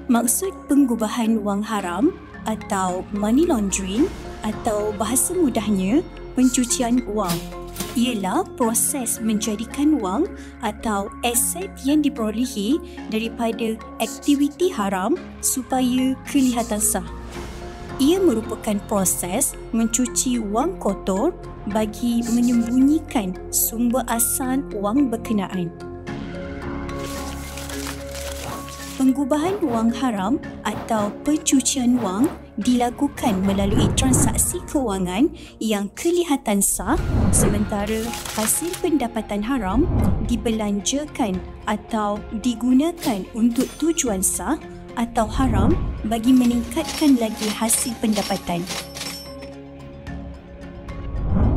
Maksud pengubahan wang haram atau money laundering atau bahasa mudahnya pencucian wang ialah proses menjadikan wang atau aset yang diperolehi daripada aktiviti haram supaya kelihatan sah. Ia merupakan proses mencuci wang kotor bagi menyembunyikan sumber asal wang berkenaan. Pengubahan wang haram atau pencucian wang dilakukan melalui transaksi kewangan yang kelihatan sah, sementara hasil pendapatan haram dibelanjakan atau digunakan untuk tujuan sah atau haram bagi meningkatkan lagi hasil pendapatan.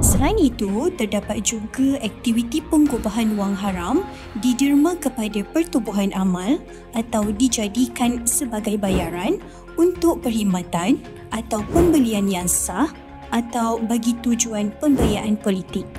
Selain itu, terdapat juga aktiviti pengubahan wang haram diderma kepada pertubuhan amal atau dijadikan sebagai bayaran untuk perkhidmatan atau pembelian yang sah atau bagi tujuan pembiayaan politik.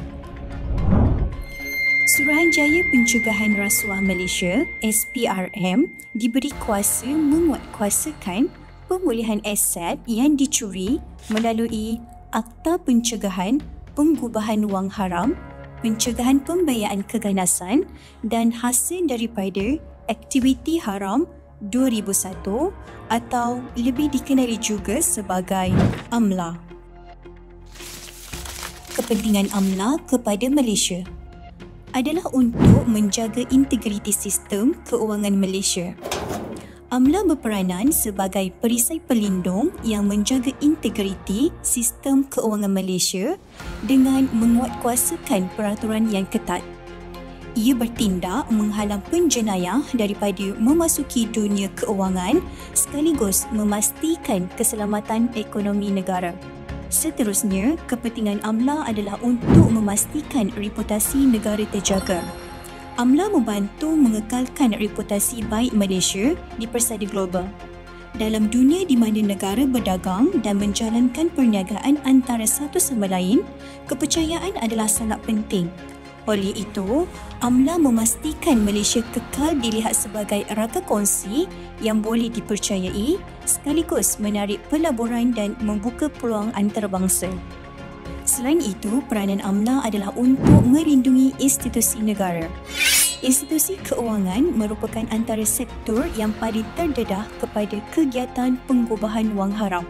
Suruhanjaya Pencegahan Rasuah Malaysia (SPRM) diberi kuasa menguatkuasakan pemulihan aset yang dicuri melalui Akta Pencegahan Pengubahan Wang Haram, Pencegahan Pembiayaan Keganasan dan hasil daripada aktiviti haram 2001 atau lebih dikenali juga sebagai AMLA. Kepentingan AMLA kepada Malaysia adalah untuk menjaga integriti sistem keuangan Malaysia. AMLA berperanan sebagai perisai pelindung yang menjaga integriti sistem keuangan Malaysia dengan menguatkuasakan peraturan yang ketat. Ia bertindak menghalang penjenayah daripada memasuki dunia keuangan sekaligus memastikan keselamatan ekonomi negara. Seterusnya, kepentingan AMLA adalah untuk memastikan reputasi negara terjaga. AMLA membantu mengekalkan reputasi baik Malaysia di persada global. Dalam dunia di mana negara berdagang dan menjalankan perniagaan antara satu sama lain, kepercayaan adalah sangat penting. Oleh itu, AMLA memastikan Malaysia kekal dilihat sebagai raga kongsi yang boleh dipercayai sekaligus menarik pelaburan dan membuka peluang antarabangsa. Selain itu, peranan AMLA adalah untuk melindungi institusi negara. Institusi keuangan merupakan antara sektor yang paling terdedah kepada kegiatan pengubahan wang haram.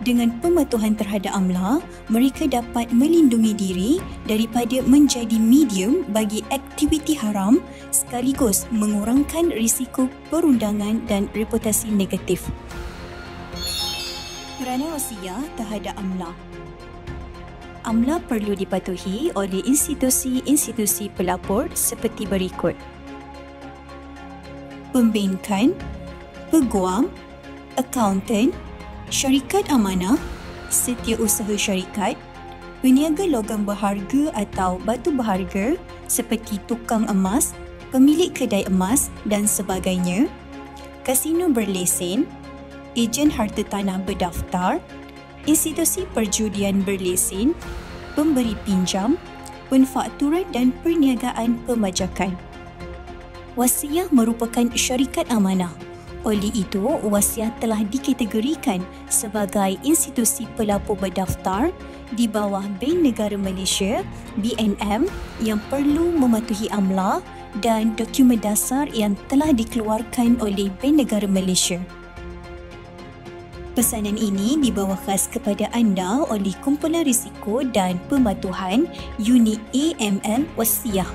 Dengan pematuhan terhadap AMLA, mereka dapat melindungi diri daripada menjadi medium bagi aktiviti haram sekaligus mengurangkan risiko perundangan dan reputasi negatif. Peranan wasiat terhadap AMLA. AMLA perlu dipatuhi oleh institusi-institusi pelapor seperti berikut: pembinkan, peguam, akaunten, syarikat amanah, setiausaha syarikat, peniaga logam berharga atau batu berharga seperti tukang emas, pemilik kedai emas dan sebagainya, kasino berlesen, ejen harta tanah berdaftar, institusi perjudian berlesen, pemberi pinjam, penfakturan dan perniagaan pemajakan. Wasiah merupakan syarikat amanah. Oleh itu, wasiah telah dikategorikan sebagai institusi pelapor berdaftar di bawah Bank Negara Malaysia (BNM) yang perlu mematuhi AMLA dan dokumen dasar yang telah dikeluarkan oleh Bank Negara Malaysia. Pesanan ini dibawa khas kepada anda oleh Kumpulan Risiko dan Pematuhan Unit AML Wasiah.